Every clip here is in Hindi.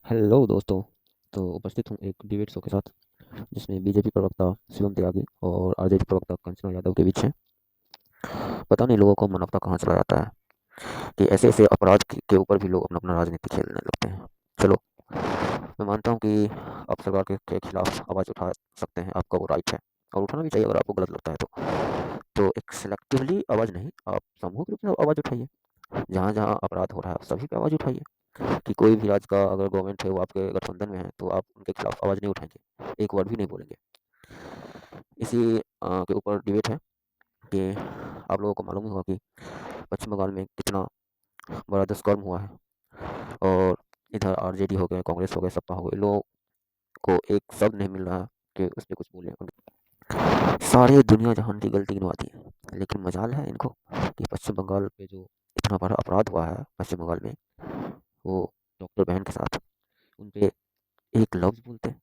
हेलो दोस्तों। तो उपस्थित हूँ एक डिबेट शो के साथ जिसमें बीजेपी प्रवक्ता शिवम त्यागी और आरजेडी प्रवक्ता कंचना यादव के बीच है। पता नहीं लोगों को मनफ्ता कहाँ चला जाता है कि ऐसे ऐसे अपराध के ऊपर भी लोग अपना अपना राजनीति खेलने लगते हैं। चलो, मैं मानता हूँ कि आप सरकार के खिलाफ आवाज़ उठा सकते हैं, आपका वो राइट है और उठाना भी चाहिए अगर आपको गलत लगता है तो एक सेलेक्टिवली आवाज़ नहीं, आप सामूहिक रूप से आवाज़ उठाइए। जहाँ जहाँ अपराध हो रहा है सभी पे आवाज़ उठाइए कि कोई भी राज्य का अगर गवर्नमेंट है वो आपके गठबंधन में है तो आप उनके खिलाफ आवाज़ नहीं उठाएंगे, एक वर्ड भी नहीं बोलेंगे। इसी के ऊपर डिबेट है कि आप लोगों को मालूम ही होगा कि पश्चिम बंगाल में कितना बड़ा दुष्कर्म हुआ है और इधर आरजेडी हो गए, कांग्रेस हो गए, सपा हो गए, लोगों को एक शब्द नहीं मिल रहा कि उसने कुछ बोले। सारी दुनिया जहान की गलती गिनवाती है, लेकिन मजाल है इनको कि पश्चिम बंगाल पे जो इतना बड़ा अपराध हुआ है पश्चिम बंगाल में, वो डॉक्टर बहन के साथ, उन पे एक लफ्ज़ बोलते हैं,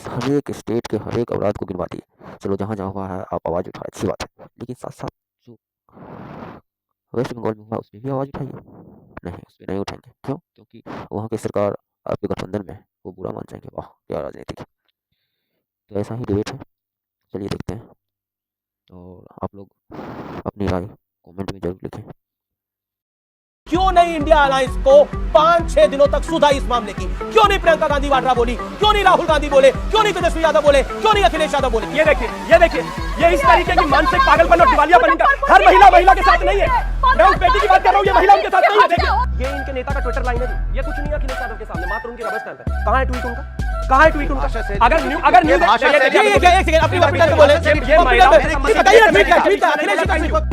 हर एक स्टेट के हर एक अपराध को गिनवा दिए। चलो जहाँ जहाँ हुआ है आप आवाज़ उठाए, अच्छी बात है, लेकिन साथ साथ जो वेस्ट बंगाल में हुआ उसमें भी आवाज़ उठाइए। नहीं, उसमें नहीं उठाएंगे। क्यों? क्योंकि वहाँ की सरकार आपके गठबंधन में है, वो बुरा मान जाएंगे। वाह क्या राजनीति है। तो ऐसा ही डिबेट है, चलिए देखते हैं और आप लोग अपनी राय कमेंट में जरूर लिखें। क्यों नहीं इंडिया अलायंस को 5-6 दिनों तक सुधा इस मामले की? क्यों नहीं प्रियंका गांधी वाड्रा बोली? क्यों नहीं राहुल गांधी बोले? क्यों नहीं तेजस्वी यादव बोले? क्यों नहीं अखिलेश यादव बोले? ये देखिए ये इस तरीके की मानसिक पागलपन और दिवालियापन का हर महिला के साथ नहीं है। मैं उस बेटी की बात कर रहा हूँ, ये महिला उनके साथ नहीं है। देखिए ये इनके नेता का ट्विटर लाइन है, ये कुछ नहीं है अखिलेश यादव के सामने, मात्र उनकी रबर स्टैंप है। कहाँ है ट्वीट उनका? कहाँ है ट्वीट उनका? अगर न्यूज़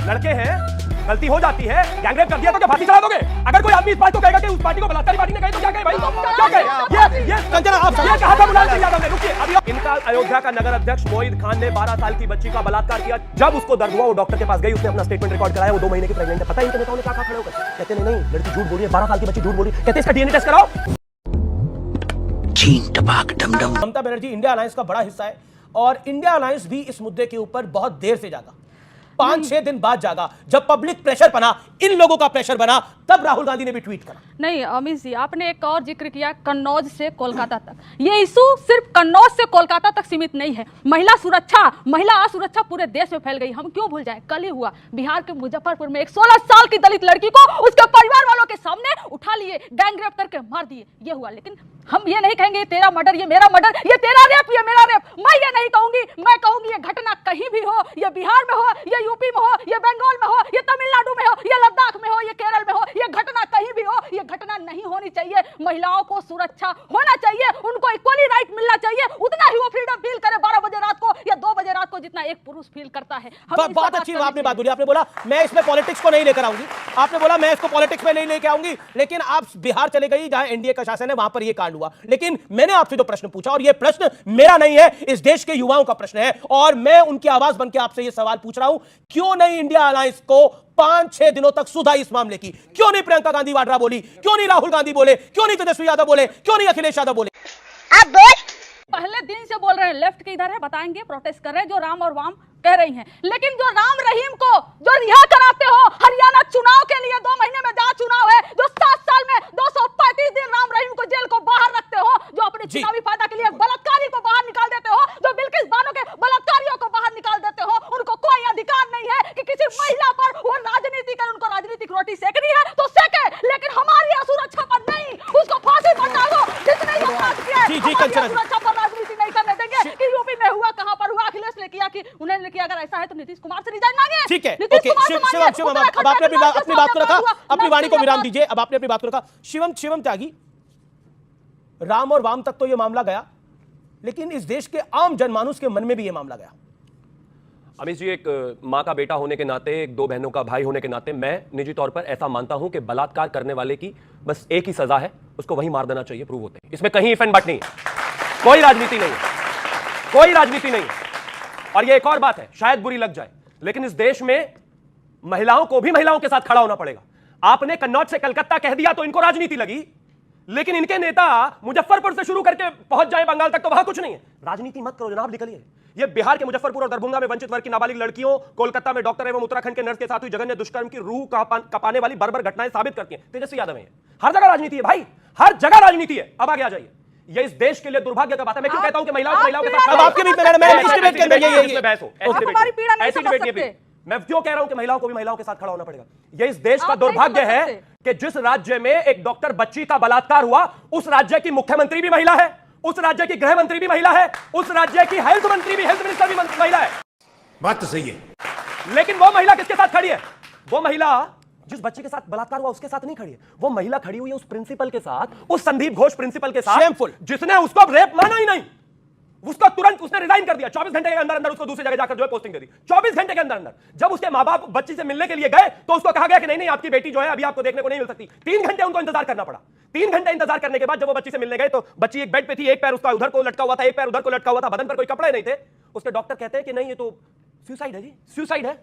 लड़के हैं, गलती हो जाती है, गैंगरेप कर दिया तो क्या फांसी चढ़ा दोगे? अगर कोई आदमी इस बात को कहेगा कि उस पार्टी को बलात्कारी पार्टी ने कही तो क्या कहे भाई? क्या कहे? ये कहा था मुलायम सिंह यादव ने। रुकिए, अभी इनका अयोध्या का नगर अध्यक्ष मोहित खान ने 12 साल की बच्ची का बलात्कार किया। जब उसको दर्द हुआ वो डॉक्टर के पास गई, उसने अपना स्टेटमेंट रिकॉर्ड कराया, वो 2 महीने की प्रेग्नेंट है। पता है इनके नेताओं ने क्या कहा खड़े होकर? कहते नहीं लड़की झूठ बोली है, 12 साल की बच्ची झूठ बोली। कहते इसका डीएनए टेस्ट कराओ। चीन टपाक dumdum. Mamata Banerjee India alliance का बड़ा हिस्सा है और इंडिया अलायंस भी इस मुद्दे के ऊपर बहुत देर से जागा, 5-6 दिन बाद जागा। जब पब्लिक प्रेशर बना, इन लोगों का प्रेशर बना, तब राहुल गांधी ने भी ट्वीट करा। नहीं अमित जी, आपने एक और जिक्र किया कन्नौज से कोलकाता तक। ये इशू सिर्फ कन्नौज से कोलकाता तक सीमित नहीं है। महिला सुरक्षा, महिला असुरक्षा पूरे देश में फैल गई। हम क्यों भूल जाएं? कल ही हुआ बिहार के मुजफ्फरपुर में एक 16 साल की दलित लड़की को उसके परिवार वालों के सामने उठा लिए, गैंगरेप करके मार दिए। ये हुआ, लेकिन हम ये नहीं कहेंगे तेरा मर्डर, ये मेरा मर्डर, ये तेरा रेप, ये मेरा रेप। मैं ये नहीं कहूंगी। मैं कहूंगी ये घटना कहीं भी हो, ये बिहार में हो, ये यूपी में हो, ये बंगाल में हो, ये तमिलनाडु में हो, ये लद्दाख में हो, ये केरल में हो, ये घटना कहीं भी हो, ये घटना नहीं होनी चाहिए। महिलाओं को सुरक्षा होना चाहिए, उनको इक्वली राइट मिलना चाहिए। उतना ही वो फ्रीडम फील करे 12 बजे रात को या 2 बजे रात को जितना एक पुरुष फील करता है। बहुत अच्छी आपने बात बोली। आपने बोला मैं इसमें पॉलिटिक्स को नहीं लेकर आऊंगी, आपने बोला मैं इसको पॉलिटिक्स में नहीं लेकर आऊंगी, लेकिन आप बिहार चले गई जहां एनडीए का शासन है, वहां पर यह कांड हुआ। लेकिन मैंने आपसे जो प्रश्न पूछा, और यह प्रश्न मेरा नहीं है, इस देश के युवाओं का प्रश्न है, और मैं उनकी आवाज बनकर आपसे यह सवाल पूछ रहा हूं, क्यों नहीं इंडिया अलायंस को 5-6 दिनों तक सुधा इस मामले की? क्यों नहीं प्रियंका गांधी वाड्रा बोली? क्यों नहीं राहुल गांधी बोले? क्यों नहीं तेजस्वी यादव बोले? क्यों नहीं अखिलेश यादव बोले? पहले दिन से बोल रहे हैं लेफ्ट के इधर है, बताएंगे, प्रोटेस्ट कर रहे हैं, जो राम और वाम कह रही हैं। लेकिन जो राम रहीम को जो रिहा कराते हो हरियाणा चुनाव के लिए, 2 महीने में जहां चुनाव है, जो 7 साल में 235 दिन राम रहीम को जेल को बाहर रखते हो, जो अपने चुनावी फायदा के लिए बलात्कारी को बाहर निकाल देते हो, जो बिल्किस बानो के बलात्कारियों को बाहर निकाल देते हो, उनको कोई अधिकार नहीं है कि किसी महिला पर वो राजनीति कर, उनको राजनीतिक रोटी सेकनी है तो सेके, लेकिन हमारी असुरक्षा पर नहीं, उसको फांसी पर डालो। जिसने ये बात किया है, सुरक्षा पर राजनीति नहीं करने देंगे कि यूपी में हुआ, कहां पर हुआ, अखिलेश ने किया कि उन्होंने किया। अगर ऐसा है तो नीतीश कुमार से रिजाइन मांगे। ठीक है, ओके शिवम, अब आपने अपनी बात को रखा, अपनी वाणी को विराम दीजिए। अब आपने अपनी बात को रखा। शिवम त्यागी, राम और वाम तक तो यह मामला गया, लेकिन इस देश के आम जनमानुस के मन में भी यह मामला गया। अमित जी, एक माँ का बेटा होने के नाते, एक 2 बहनों का भाई होने के नाते, मैं निजी तौर पर ऐसा मानता हूं कि बलात्कार करने वाले की बस एक ही सजा है, उसको वहीं मार देना चाहिए, प्रूव होते हैं। इसमें कहीं इफ एंड बट नहीं है, कोई राजनीति नहीं है, कोई राजनीति नहीं है। और ये एक और बात है, शायद बुरी लग जाए, लेकिन इस देश में महिलाओं को भी महिलाओं के साथ खड़ा होना पड़ेगा। आपने कन्नौज से कलकत्ता कह दिया तो इनको राजनीति लगी, लेकिन इनके नेता मुजफ्फरपुर से शुरू करके पहुंच जाए बंगाल तक तो वहां कुछ नहीं है। राजनीति मत करो जनाब, निकलिए। ये बिहार के मुजफ्फरपुर और दरभंगा में वंचित वर्ग की नाबालिग लड़कियों, कोलकाता में डॉक्टर एवं उत्तराखंड के नर्स के साथ हुई जघन्य दुष्कर्म की रूह कपाने वाली बर्बर घटनाएं साबित करती हैं। तेजस्वी यादव है, हर जगह राजनीति है भाई, हर जगह राजनीति है। अब आगे आ जाइए, ये इस देश के लिए दुर्भाग्य का बात है। मैं क्यों कहता हूं कि महिलाओं के साथ अब आपके बीच में मैडम इस डिबेट के अंदर ये बहस हो, हमारी पीड़ा नहीं ऐसी समझ डिबेट सकते। नहीं। मैं क्यों कह रहा हूं कि महिलाओं को भी महिलाओं के साथ खड़ा होना पड़ेगा। ये इस देश का दुर्भाग्य है कि जिस राज्य में एक डॉक्टर बच्ची का बलात्कार हुआ, उस राज्य की मुख्यमंत्री भी महिला है, उस राज्य की गृह मंत्री भी महिला है, उस राज्य की हेल्थ मिनिस्टर भी महिला है। बात तो सही है, लेकिन वो महिला किसके साथ खड़ी है? वो महिला जिस बच्चे के साथ बलात्कार हुआ उसके साथ नहीं खड़ी है। वो महिला खड़ी हुई है उस प्रिंसिपल के साथ, उस संदीप घोष प्रिंसिपल के साथ, Shameful। जिसने उसको रेप माना ही नहीं। उसको तुरंत उसने रिजाइन कर दिया। 24 घंटे के अंदर अंदर उसको दूसरी जगह जाकर जो है पोस्टिंग दे दी। 24 घंटे के अंदर अंदर जब उसके मां बाप बच्ची से मिलने के लिए गए तो उसको कहा गया कि नहीं नहीं, आपकी बेटी जो है अभी आपको देखने को नहीं मिल सकती। 3 घंटे उनको इंतजार करना पड़ा। 3 घंटे इंतजार करने के बाद जब वो बच्ची से मिलने गए तो बच्ची एक बेड पे थी, एक पैर उसका उधर को लटका हुआ था, एक पैर उधर को लटका हुआ था, बदन पर कोई कपड़े नहीं थे। उसके डॉक्टर कहते हैं कि नहीं, ये तो सुसाइड है जी, सुसाइड है।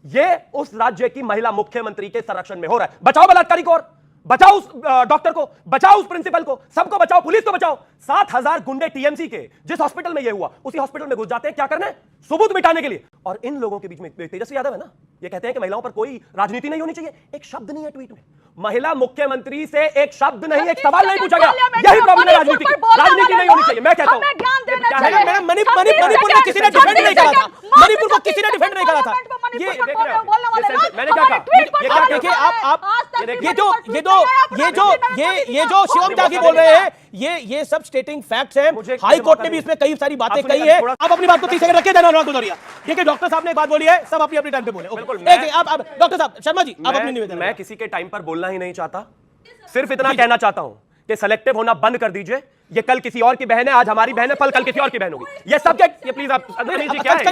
ये उस राज्य की महिला मुख्यमंत्री के संरक्षण में हो रहा है। बचाओ बलात्कारी को, और बचाओ उस डॉक्टर को, बचाओ उस प्रिंसिपल को, सबको बचाओ, पुलिस को बचाओ। 7,000 गुंडे टीएमसी के जिस हॉस्पिटल में ये हुआ उसी हॉस्पिटल में घुस जाते हैं, क्या करने? सबूत मिटाने के लिए। और इन लोगों के बीच में तेजस्वी यादव है ना, ये कहते हैं कि महिलाओं पर कोई राजनीति नहीं होनी चाहिए। एक शब्द नहीं है ट्वीट में, महिला मुख्यमंत्री से एक शब्द नहीं, एक सवाल नहीं पूछा गया। यही प्रॉब्लम है राजनीति की। राजनीति नहीं होनी चाहिए, मैं कहता हूं। मैडम मणिपुर में किसी ने डिफेंड नहीं करा था, मणिपुर को किसी ने डिफेंड नहीं करा था। मैंने क्या कहा? देखिए आप ये जो शिवम त्यागी बोल रहे हैं, ये सब स्टेटिंग फैक्ट्स हैं। हाई कोर्ट ने भी इसमें कई सारी बातें कही है। आप अपनी बात को 30 सेकंड रखिए, अनुराग भदौरिया। ठीक है, डॉक्टर साहब ने एक बात बोली है, सब अपनी अपनी टाइम पे बोले। आप डॉक्टर साहब, शर्मा जी, आप अपनी निवेदन। मैं किसी के टाइम पर बोलना ही नहीं चाहता, सिर्फ इतना कहना चाहता हूं कि सेलेक्टिव होना बंद कर दीजिए। ये कल किसी और की बहन है, आज हमारी बहन है, कल किसी और की बहन होगी। ये सब ये प्लीज आप क्या है?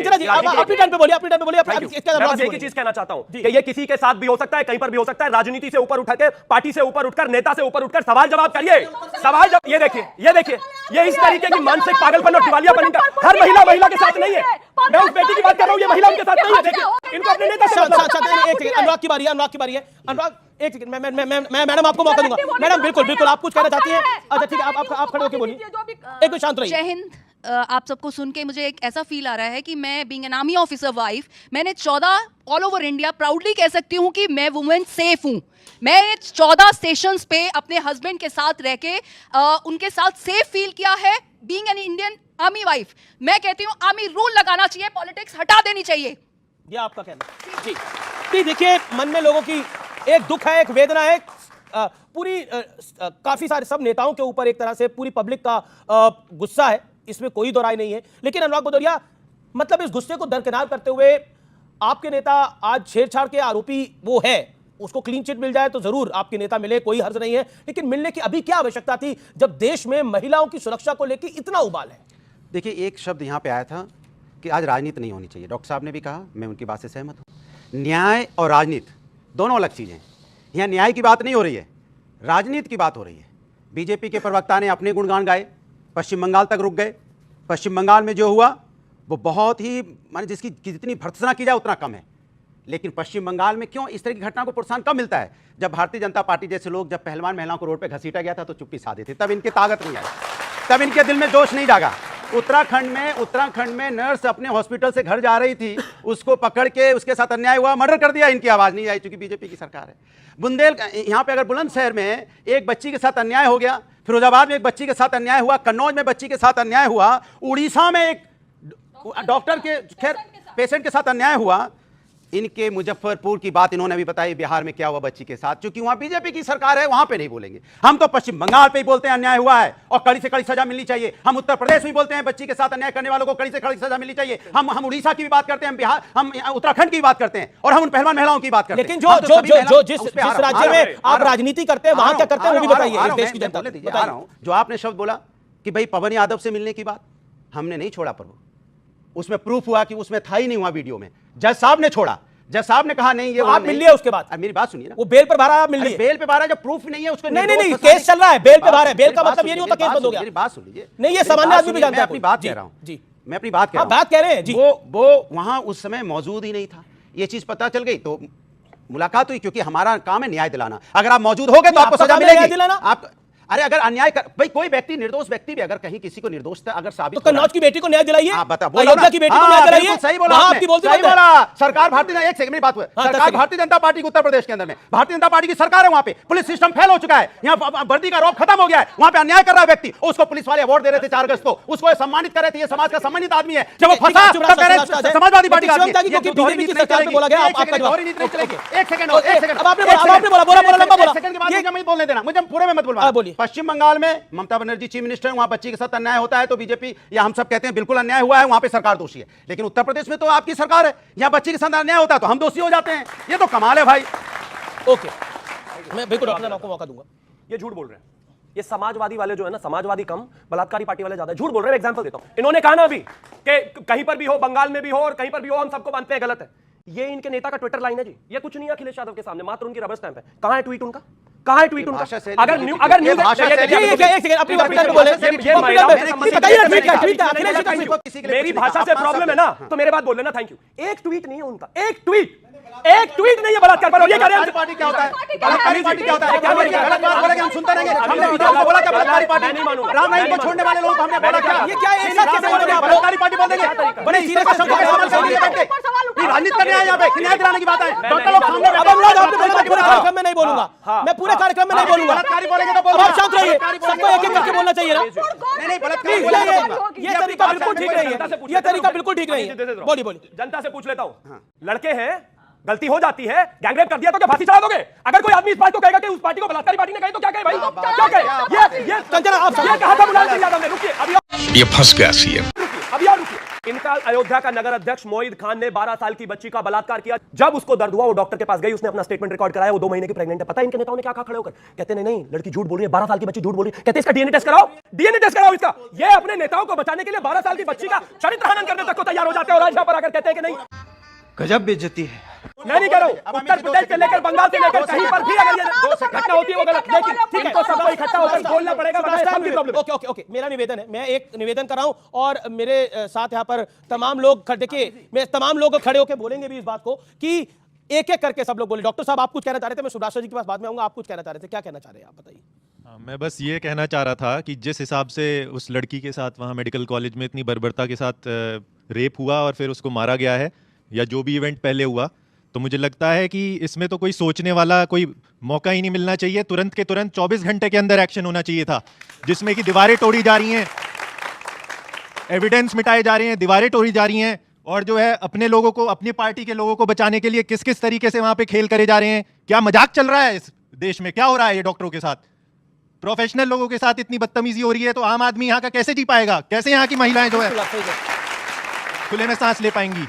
अपनी टाइम पे बोलिए, अपनी टाइम पे बोलिए। बस एक ही चीज कहना चाहता हूं कि ये किसी के साथ भी हो सकता है, कहीं पर भी हो सकता है। राजनीति से ऊपर उठकर, पार्टी से ऊपर उठकर, नेता से ऊपर उठकर सवाल जवाब करिए। सवाल जवाब ये देखिए, ये इस तरीके की मानसिक पागलपन और दिवालियापन का हर महिला के साथ नहीं है। मैं उस बेटी की बात कर रहा हूं, ये महिला उनके साथ नहीं है। देखिए, इनको अपने नेता से अनुराग की बारी है, अनुराग एक सेकंड, मैं मैडम आपको मौका दूंगा। मैडम बिल्कुल आप कुछ कहना चाहती हैं? अच्छा ठीक है, आप खड़े होकर बोलिए, एक मिनट शांत रहिए। जय हिंद। आप सबको सुन के मुझे एक ऐसा फील आ रहा है कि मैं being an army officer wife, मैंने 14 ऑल ओवर इंडिया प्राउडली कह सकती हूँ कि मैं वुमेन सेफ हूँ। मैं 14 स्टेशंस पे अपने हस्बैंड के साथ रह के उनके साथ सेफ फील किया है। Being an Indian army wife, मैं कहती हूँ आर्मी रूल लगाना चाहिए, पॉलिटिक्स हटा देनी चाहिए। ये आपका कहना जी। देखिए, मन में लोगों की एक दुख है, एक वेदना है, पूरी काफी सारे सब नेताओं के ऊपर एक तरह से पूरी पब्लिक का गुस्सा है, इसमें कोई दो राय नहीं है। लेकिन अनुराग भदौरिया, मतलब इस गुस्से को दरकिनार करते हुए आपके नेता आज छेड़छाड़ के आरोपी वो है, उसको क्लीन चिट मिल जाए तो जरूर आपके नेता मिले, कोई हर्ज नहीं है। लेकिन मिलने की अभी क्या आवश्यकता थी जब देश में महिलाओं की सुरक्षा को लेकर इतना उबाल है? देखिए, एक शब्द यहाँ पे आया था कि आज राजनीति नहीं होनी चाहिए। डॉक्टर साहब ने भी कहा, मैं उनकी बात से सहमत हूँ। न्याय और राजनीति दोनों अलग चीज़ें हैं। यहाँ न्याय की बात नहीं हो रही है, राजनीति की बात हो रही है। बीजेपी के प्रवक्ता ने अपने गुणगान गाए, पश्चिम बंगाल तक रुक गए। पश्चिम बंगाल में जो हुआ वो बहुत ही, माने जिसकी जितनी भर्त्सना की जाए उतना कम है। लेकिन पश्चिम बंगाल में क्यों इस तरह की घटना को प्रोत्साहन कम मिलता है? जब भारतीय जनता पार्टी जैसे लोग, जब पहलवान महिलाओं को रोड पे घसीटा गया था तो चुप्पी साधे थे, तब इनकी ताकत नहीं आई, तब इनके दिल में जोश नहीं जागा। उत्तराखंड में नर्स अपने हॉस्पिटल से घर जा रही थी, उसको पकड़ के उसके साथ अन्याय हुआ, मर्डर कर दिया, इनकी आवाज़ नहीं आई चूंकि बीजेपी की सरकार है। यहाँ पे अगर बुलंदशहर में एक बच्ची के साथ अन्याय हो गया, फिरोजाबाद में एक बच्ची के साथ अन्याय हुआ, कन्नौज में बच्ची के साथ अन्याय हुआ, उड़ीसा में एक डॉक्टर के पेशेंट के साथ अन्याय हुआ, इनके मुजफ्फरपुर की बात इन्होंने अभी बताई, बिहार में क्या हुआ बच्ची के साथ, क्योंकि वहां बीजेपी की सरकार है, वहां पे नहीं बोलेंगे। हम तो पश्चिम बंगाल पे ही बोलते हैं अन्याय हुआ है और कड़ी से कड़ी सजा मिलनी चाहिए। हम उत्तर प्रदेश में बोलते हैं बच्ची के साथ अन्याय करने वालों को कड़ी से कड़ी सजा मिलनी चाहिए। हम उड़ीसा की भी बात करते हैं, हम बिहार, हम उत्तराखंड की बात करते हैं, और हम उन पहलवान महिलाओं की बात करते हैं। लेकिन जिस राज्य में आप राजनीति करते हैं वहां क्या करते हैं वो भी बताइए देश की जनता। जो आपने शब्द बोला कि भाई पवन यादव से मिलने की बात, हमने नहीं छोड़ा प्रभु, उसमें प्रूफ हुआ कि उसमें था ही नहीं हुआ वीडियो में, जज साहब ने छोड़ा। जज साहब ने कहा नहीं ये आप मिल लिए उसके बाद? मेरी बात सुनिए ना, वो बेल पर बाहर आप मिल लिए? बेल पे बाहर है, जब प्रूफ नहीं है उसको नहीं केस चल रहा है, बेल पे बाहर है, बेल का मतलब ये नहीं होता केस बंद हो गया। मेरी बात सुन लीजिए। नहीं, ये सामान्य आदमी भी जानता है। अपनी बात कह रहा हूं जी, मैं अपनी बात कह रहा हूं। बात कह रहे हैं जी। वो वहां उस समय मौजूद ही नहीं था, ये चीज पता चल गई तो मुलाकात हुई, क्योंकि हमारा काम है न्याय दिलाना। अगर आप मौजूद हो गए तो आपको सजा मिलेगी। अरे अगर अन्याय कर भाई, कोई व्यक्ति निर्दोष व्यक्ति भी अगर कहीं किसी को निर्दोष अगर साबित तो कन्नौज की बेटी को न्याय दिलाइए, बता अयोध्या की बेटी को न्याय दिलाइए। सही बोला वहां आपने, आपकी बोलती सही बात है। बोला। सरकार भारतीय, एक सेकंड में बात हुई, हाँ, सरकार भारतीय जनता पार्टी की उत्तर प्रदेश के अंदर में, भारतीय जनता पार्टी की सरकार है, वहां पे पुलिस सिस्टम फेल हो चुका है, यहाँ वर्दी का रौब खत्म हो गया है, वहां पे अन्याय कर रहा है व्यक्ति, उसको पुलिस वाले अवार्ड दे रहे थे 4 अगस्त को, उसको सम्मानित कर रहे थे, ये समाज का सम्मानित आदमी है, जब वो फंसा तब कह रहे हैं समाजवादी पार्टी का आदमी है। क्योंकि बीजेपी की सरकार में बोला गया, आप आपका जवाब। एक सेकंड, अब आपने बोला लंबा बोला। सेकंड के बाद मुझे मत बोलने देना, मुझे पूरे में मत बोलवा। बोलिए। पश्चिम बंगाल में ममता बनर्जी चीफ मिनिस्टर, वहां बच्ची के साथ अन्याय होता है तो बीजेपी या हम सब कहते हैं बिल्कुल अन्याय हुआ है, वहां पे सरकार दोषी है। लेकिन उत्तर प्रदेश में तो आपकी सरकार है, यहां बच्ची के साथ अन्याय होता है तो हम दोषी हो जाते हैं। ये तो कमाल है भाई। ओके, मैं बिल्कुल डॉक्टर साहब आपको मौका दूंगा। ये झूठ बोल रहे हैं, ये समाजवादी वाले जो है ना, समाजवादी कम बलात्कारी पार्टी वाले ज्यादा झूठ बोल रहे हैं। एग्जांपल देता हूं, इन्होंने कहा ना अभी कि कहीं पर भी हो, बंगाल में भी हो और कहीं पर भी हो, हम सबको मानते हैं गलत है। ये इनके नेता का ट्विटर लाइन है जी, ये कुछ नहीं है अखिलेश यादव के सामने, मात्र उनकी रबर स्टैंप है। कहां है ट्वीट उनका, कहां है ट्वीट उनका? अगर न्यूज़ एक सेकंड अपनी बात पे बोले, मेरी भाषा से प्रॉब्लम है ना, तो मेरे बात बोल लेना। Thank you. एक ट्वीट नहीं है उनका, एक ट्वीट नहीं है बलात्कार पर। ये कह रहे हैं पार्टी क्या होता है, बलात्कारी पार्टी क्या होता है, क्या बोलेंगे, गलत बात बोलेंगे हम सुनते रहेंगे। हमने विधायक को बोला क्या बलात्कारी पार्टी, नहीं मानूंगा। राम रहीम को छोड़ने वाले लोग हमने बोला क्या, ये क्या एक साथ कैसे बोलेंगे आप? बलात्कारी पार्टी बोल देंगे, बड़े सीधे शब्दों में सवाल करेंगे। राजनीति करने आए यहाँ पे, न्याय दिलाने की बात है। डॉक्टर लोग सामने अब अनुराग आपने बोला पूरे कार्यक्रम में नहीं बोलूंगा, मैं पूरे कार्यक्रम में नहीं बोलूंगा। बलात्कारी बोलेंगे तो अब आप शांत रहिए, सबको एक एक करके बोलना चाहिए ना। नहीं बलात्कारी प्लीज, बोलेंगे ये तरीका बिल्कुल ठीक नहीं है, ये तरीका बिल्कुल ठीक नहीं है। बोलिए। जनता से पूछ लेता हूं, लड़के हैं, गलती हो जाती है, गैंगरेप कर दिया तो क्या फांसी चढ़ा दोगे? अगर कोई आदमी इस बात को कहेगा कि उस पार्टी को बलात्कारी पार्टी ने कही तो क्या कहे भाई, क्या कहे? ये कहा था मुलायम सिंह यादव ने। रुकिए अभी, ये फंस गया सीएम। अभी और रुकिए। इनका अयोध्या का नगर अध्यक्ष मोहित खान ने 12 साल की बच्ची का बलात्कार किया। जब उसको दर्द हुआ वो डॉक्टर के पास गई, उसने अपना स्टेटमेंट रिकॉर्ड कराया, वो 2 महीने की प्रेग्नेंट है। पता है इनके नेताओं ने क्या कहा खड़े होकर? कहते नहीं लड़की झूठ बोल रही है, 12 साल की बच्ची झूठ बोल रही है। कहते इसका डीएनए टेस्ट कराओ, डीएनए टेस्ट कराओ इसका। ये अपने नेताओं को बचाने के लिए 12 साल की बच्ची का चरित्र हनन करने तक को तैयार हो जाते हैं और आज यहां पर आकर कहते हैं कि नहीं। गजब बेइज्जती है। मैं नहीं कह रहा हूं, उत्तर प्रदेश से लेकर बंगाल से लेकर कहीं पर भी अगर ये घटना होती है वो गलत, लेकिन ठीक है तो सबको इकट्ठा होकर बोलना पड़ेगा। ओके, मेरा निवेदन है, मैं एक निवेदन कर रहा हूं और मेरे साथ यहाँ पर तमाम लोग खड़े, देखिए मैं तमाम लोग खड़े होकर बोलेंगे भी इस बात को कि एक एक करके सब लोग बोले। डॉक्टर साहब आप कुछ कहना चाह रहे थे, मैं सुभाष जी के पास बाद में आऊंगा, आप कुछ कहना चाह रहे थे, क्या कहना चाह रहे हैं आप बताइए। मैं बस ये कहना चाह रहा था कि जिस हिसाब से उस लड़की के साथ वहाँ मेडिकल कॉलेज में इतनी बर्बरता के साथ रेप हुआ और फिर उसको मारा गया है, या जो भी इवेंट पहले हुआ, तो मुझे लगता है कि इसमें तो कोई सोचने वाला कोई मौका ही नहीं मिलना चाहिए। तुरंत के तुरंत 24 घंटे के अंदर एक्शन होना चाहिए था, जिसमें कि दीवारें तोड़ी जा रही हैं, एविडेंस मिटाए जा रहे हैं, दीवारें तोड़ी जा रही हैं, और जो है अपने लोगों को, अपनी पार्टी के लोगों को बचाने के लिए किस किस तरीके से वहाँ पे खेल करे जा रहे हैं। क्या मजाक चल रहा है इस देश में? क्या हो रहा है ये डॉक्टरों के साथ, प्रोफेशनल लोगों के साथ इतनी बदतमीजी हो रही है, तो आम आदमी यहाँ का कैसे जी पाएगा? कैसे यहाँ की महिलाएं जो है खुले में सांस ले पाएंगी?